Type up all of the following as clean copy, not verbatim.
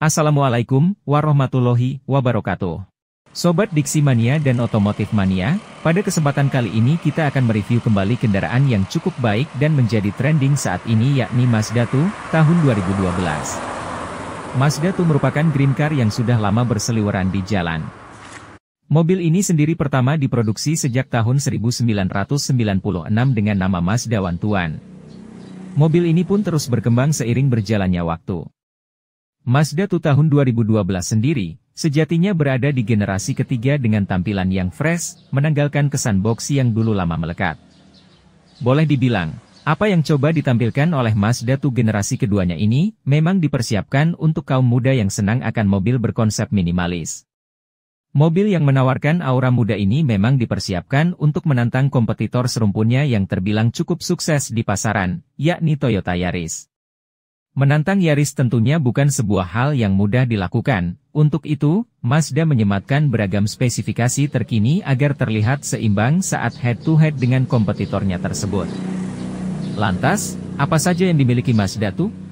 Assalamualaikum warahmatullahi wabarakatuh. Sobat Diksi Mania dan Otomotif Mania, pada kesempatan kali ini kita akan mereview kembali kendaraan yang cukup baik dan menjadi trending saat ini yakni Mazda 2 tahun 2012. Mazda 2 merupakan green car yang sudah lama berseliweran di jalan. Mobil ini sendiri pertama diproduksi sejak tahun 1996 dengan nama Mazda 1 Tuan. Mobil ini pun terus berkembang seiring berjalannya waktu. Mazda 2 tahun 2012 sendiri, sejatinya berada di generasi ketiga dengan tampilan yang fresh, menanggalkan kesan boxy yang dulu lama melekat. Boleh dibilang, apa yang coba ditampilkan oleh Mazda 2 generasi keduanya ini, memang dipersiapkan untuk kaum muda yang senang akan mobil berkonsep minimalis. Mobil yang menawarkan aura muda ini memang dipersiapkan untuk menantang kompetitor serumpunnya yang terbilang cukup sukses di pasaran, yakni Toyota Yaris. Menantang Yaris tentunya bukan sebuah hal yang mudah dilakukan, untuk itu, Mazda menyematkan beragam spesifikasi terkini agar terlihat seimbang saat head-to-head dengan kompetitornya tersebut. Lantas, apa saja yang dimiliki Mazda 2?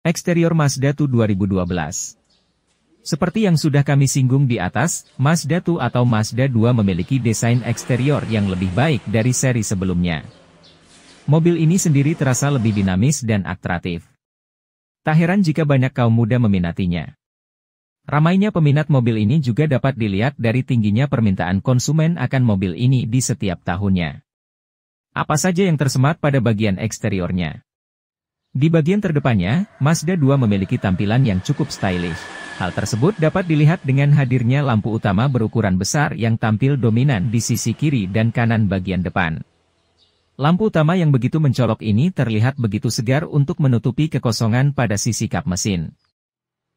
Eksterior Mazda 2 2012. Seperti yang sudah kami singgung di atas, Mazda 2 atau Mazda 2 memiliki desain eksterior yang lebih baik dari seri sebelumnya. Mobil ini sendiri terasa lebih dinamis dan atraktif. Tak heran jika banyak kaum muda meminatinya. Ramainya peminat mobil ini juga dapat dilihat dari tingginya permintaan konsumen akan mobil ini di setiap tahunnya. Apa saja yang tersemat pada bagian eksteriornya? Di bagian terdepannya, Mazda 2 memiliki tampilan yang cukup stylish. Hal tersebut dapat dilihat dengan hadirnya lampu utama berukuran besar yang tampil dominan di sisi kiri dan kanan bagian depan. Lampu utama yang begitu mencolok ini terlihat begitu segar untuk menutupi kekosongan pada sisi kap mesin.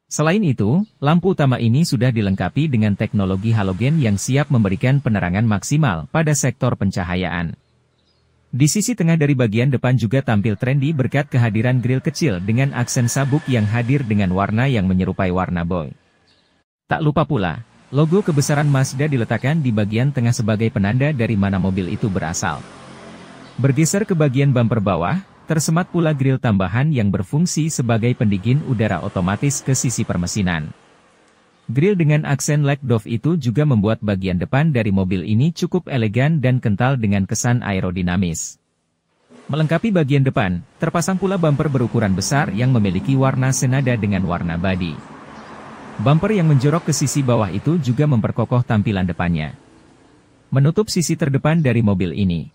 Selain itu, lampu utama ini sudah dilengkapi dengan teknologi halogen yang siap memberikan penerangan maksimal pada sektor pencahayaan. Di sisi tengah dari bagian depan juga tampil trendy berkat kehadiran grill kecil dengan aksen sabuk yang hadir dengan warna yang menyerupai warna boy. Tak lupa pula, logo kebesaran Mazda diletakkan di bagian tengah sebagai penanda dari mana mobil itu berasal. Bergeser ke bagian bumper bawah, tersemat pula grill tambahan yang berfungsi sebagai pendingin udara otomatis ke sisi permesinan. Grill dengan aksen Black Dove itu juga membuat bagian depan dari mobil ini cukup elegan dan kental dengan kesan aerodinamis. Melengkapi bagian depan, terpasang pula bumper berukuran besar yang memiliki warna senada dengan warna bodi. Bumper yang menjorok ke sisi bawah itu juga memperkokoh tampilan depannya. Menutup sisi terdepan dari mobil ini.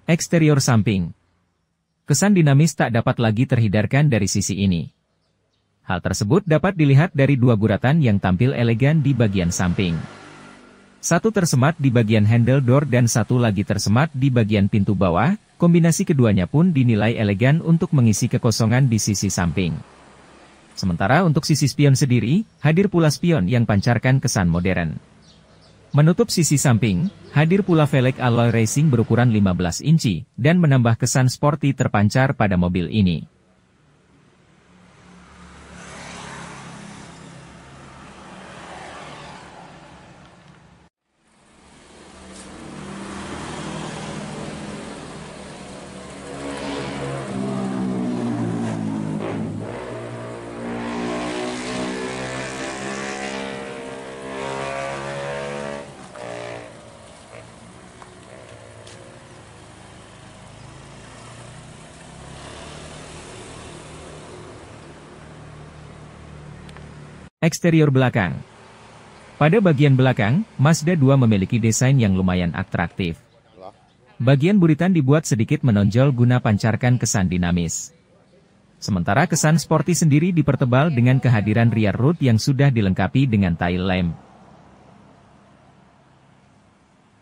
Eksterior samping. Kesan dinamis tak dapat lagi terhindarkan dari sisi ini. Hal tersebut dapat dilihat dari dua guratan yang tampil elegan di bagian samping. Satu tersemat di bagian handle door dan satu lagi tersemat di bagian pintu bawah, kombinasi keduanya pun dinilai elegan untuk mengisi kekosongan di sisi samping. Sementara untuk sisi spion sendiri, hadir pula spion yang pancarkan kesan modern. Menutup sisi samping, hadir pula velg alloy racing berukuran 15 inci, dan menambah kesan sporty terpancar pada mobil ini. Eksterior belakang. Pada bagian belakang, Mazda 2 memiliki desain yang lumayan atraktif. Bagian buritan dibuat sedikit menonjol guna pancarkan kesan dinamis. Sementara kesan sporty sendiri dipertebal dengan kehadiran rear hood yang sudah dilengkapi dengan tail lamp.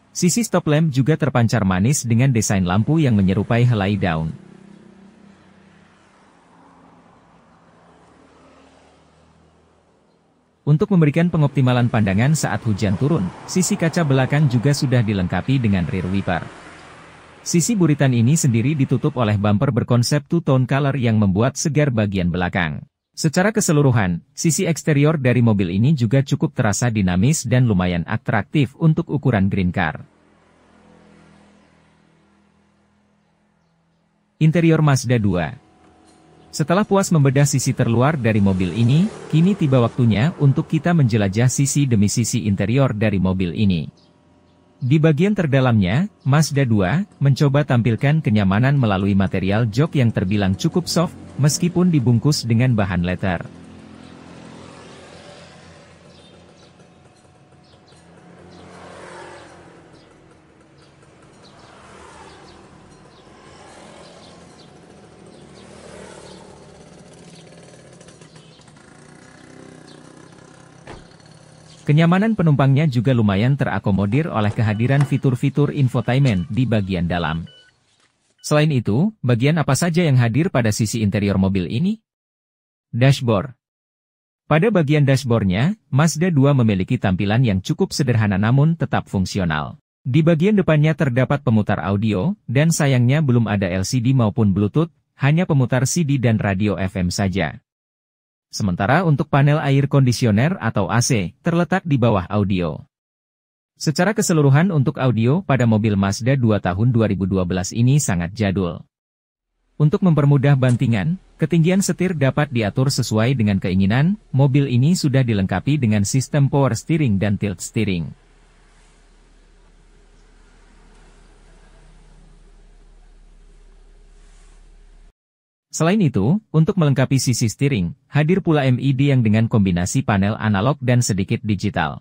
Sisi stop lamp juga terpancar manis dengan desain lampu yang menyerupai helai daun. Untuk memberikan pengoptimalan pandangan saat hujan turun, sisi kaca belakang juga sudah dilengkapi dengan rear wiper. Sisi buritan ini sendiri ditutup oleh bumper berkonsep two-tone color yang membuat segar bagian belakang. Secara keseluruhan, sisi eksterior dari mobil ini juga cukup terasa dinamis dan lumayan atraktif untuk ukuran green car. Interior Mazda 2. Setelah puas membedah sisi terluar dari mobil ini, kini tiba waktunya untuk kita menjelajah sisi demi sisi interior dari mobil ini. Di bagian terdalamnya, Mazda 2 mencoba tampilkan kenyamanan melalui material jok yang terbilang cukup soft, meskipun dibungkus dengan bahan leather. Kenyamanan penumpangnya juga lumayan terakomodir oleh kehadiran fitur-fitur infotainment di bagian dalam. Selain itu, bagian apa saja yang hadir pada sisi interior mobil ini? Dashboard. Pada bagian dashboardnya, Mazda 2 memiliki tampilan yang cukup sederhana namun tetap fungsional. Di bagian depannya terdapat pemutar audio, dan sayangnya belum ada LCD maupun Bluetooth, hanya pemutar CD dan radio FM saja. Sementara untuk panel air kondisioner atau AC, terletak di bawah audio. Secara keseluruhan untuk audio pada mobil Mazda 2 tahun 2012 ini sangat jadul. Untuk mempermudah bantingan, ketinggian setir dapat diatur sesuai dengan keinginan, mobil ini sudah dilengkapi dengan sistem power steering dan tilt steering. Selain itu, untuk melengkapi sisi steering, hadir pula LED yang dengan kombinasi panel analog dan sedikit digital.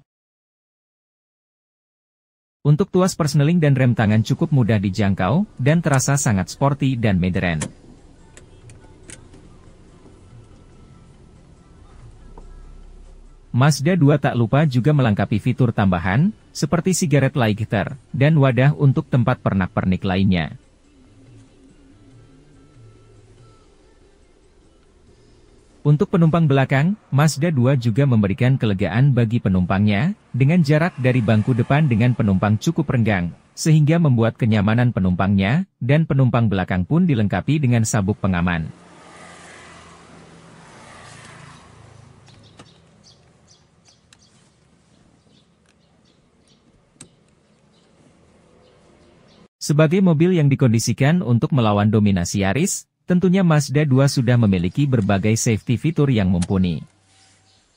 Untuk tuas persneling dan rem tangan cukup mudah dijangkau, dan terasa sangat sporty dan modern. Mazda 2 tak lupa juga melengkapi fitur tambahan, seperti cigarette lighter, dan wadah untuk tempat pernak-pernik lainnya. Untuk penumpang belakang, Mazda 2 juga memberikan kelegaan bagi penumpangnya, dengan jarak dari bangku depan dengan penumpang cukup renggang, sehingga membuat kenyamanan penumpangnya, dan penumpang belakang pun dilengkapi dengan sabuk pengaman. Sebagai mobil yang dikondisikan untuk melawan dominasi Yaris, tentunya Mazda 2 sudah memiliki berbagai safety fitur yang mumpuni.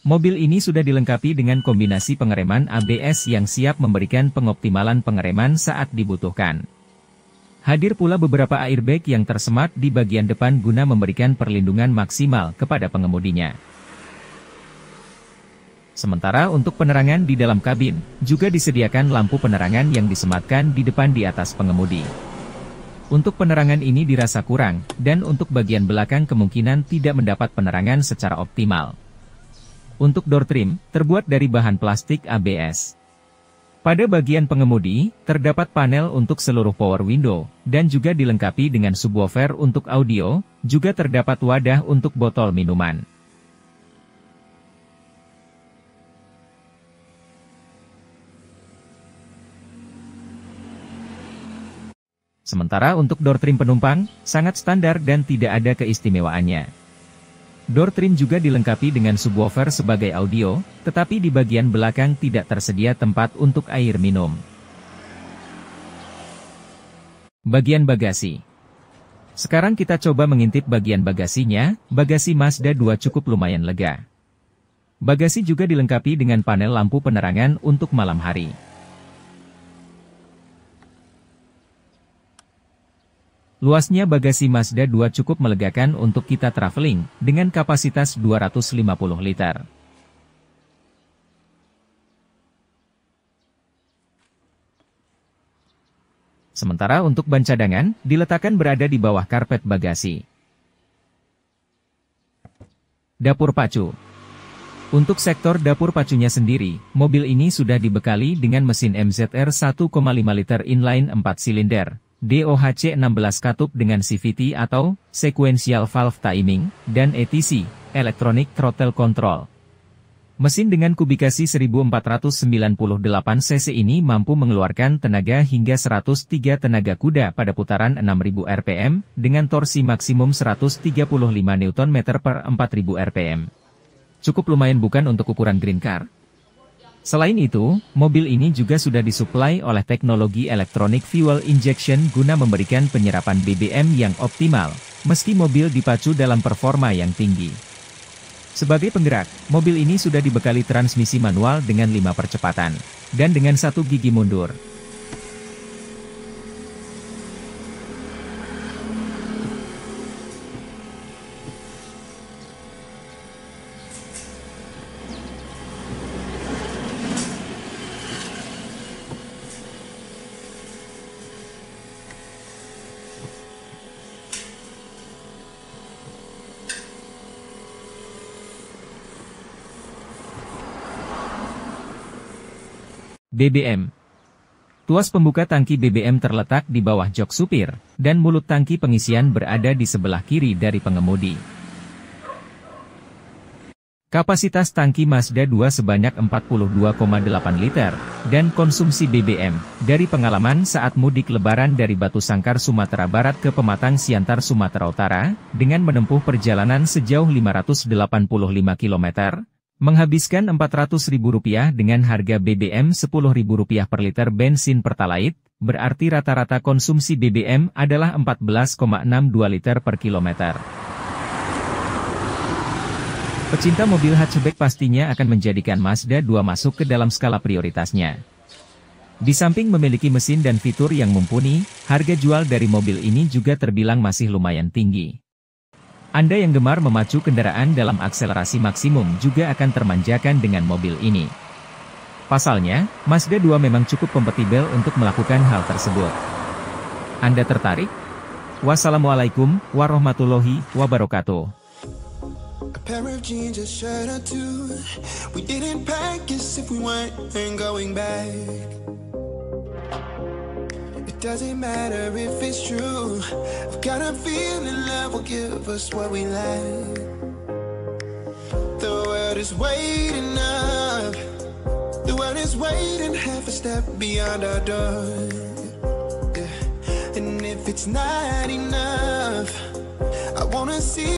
Mobil ini sudah dilengkapi dengan kombinasi pengereman ABS yang siap memberikan pengoptimalan pengereman saat dibutuhkan. Hadir pula beberapa airbag yang tersemat di bagian depan guna memberikan perlindungan maksimal kepada pengemudinya. Sementara untuk penerangan di dalam kabin, juga disediakan lampu penerangan yang disematkan di depan di atas pengemudi. Untuk penerangan ini dirasa kurang, dan untuk bagian belakang kemungkinan tidak mendapat penerangan secara optimal. Untuk door trim, terbuat dari bahan plastik ABS. Pada bagian pengemudi, terdapat panel untuk seluruh power window, dan juga dilengkapi dengan subwoofer untuk audio, juga terdapat wadah untuk botol minuman. Sementara untuk door trim penumpang, sangat standar dan tidak ada keistimewaannya. Door trim juga dilengkapi dengan subwoofer sebagai audio, tetapi di bagian belakang tidak tersedia tempat untuk air minum. Bagian bagasi. Sekarang kita coba mengintip bagian bagasinya, bagasi Mazda 2 cukup lumayan lega. Bagasi juga dilengkapi dengan panel lampu penerangan untuk malam hari. Luasnya bagasi Mazda 2 cukup melegakan untuk kita traveling, dengan kapasitas 250 liter. Sementara untuk ban cadangan, diletakkan berada di bawah karpet bagasi. Dapur pacu. Untuk sektor dapur pacunya sendiri, mobil ini sudah dibekali dengan mesin MZR 1,5 liter inline 4 silinder. DOHC 16 katup dengan CVT atau Sequential Valve Timing, dan ETC, Electronic Throttle Control. Mesin dengan kubikasi 1498 cc ini mampu mengeluarkan tenaga hingga 103 tenaga kuda pada putaran 6000 rpm, dengan torsi maksimum 135 Nm per 4000 rpm. Cukup lumayan bukan untuk ukuran green car? Selain itu, mobil ini juga sudah disuplai oleh teknologi electronic fuel injection guna memberikan penyerapan BBM yang optimal, meski mobil dipacu dalam performa yang tinggi. Sebagai penggerak, mobil ini sudah dibekali transmisi manual dengan 5 percepatan, dan dengan 1 gigi mundur. BBM. Tuas pembuka tangki BBM terletak di bawah jok supir, dan mulut tangki pengisian berada di sebelah kiri dari pengemudi. Kapasitas tangki Mazda 2 sebanyak 42,8 liter, dan konsumsi BBM, dari pengalaman saat mudik lebaran dari Batu Sangkar Sumatera Barat ke Pematang Siantar Sumatera Utara, dengan menempuh perjalanan sejauh 585 km, menghabiskan Rp400.000 dengan harga BBM Rp10.000 per liter bensin Pertalite, berarti rata-rata konsumsi BBM adalah 14,62 liter per kilometer. Pecinta mobil hatchback pastinya akan menjadikan Mazda 2 masuk ke dalam skala prioritasnya. Di samping memiliki mesin dan fitur yang mumpuni, harga jual dari mobil ini juga terbilang masih lumayan tinggi. Anda yang gemar memacu kendaraan dalam akselerasi maksimum juga akan termanjakan dengan mobil ini. Pasalnya, Mazda 2 memang cukup kompatibel untuk melakukan hal tersebut. Anda tertarik? Wassalamualaikum warahmatullahi wabarakatuh. A pair of jeans, a shirt or two. We didn't pack as if we weren't going back. It doesn't matter if it's true. I've got a feeling love will give us what we lack. The world is waiting up. The world is waiting half a step beyond our door. Yeah. And if it's not enough, I wanna see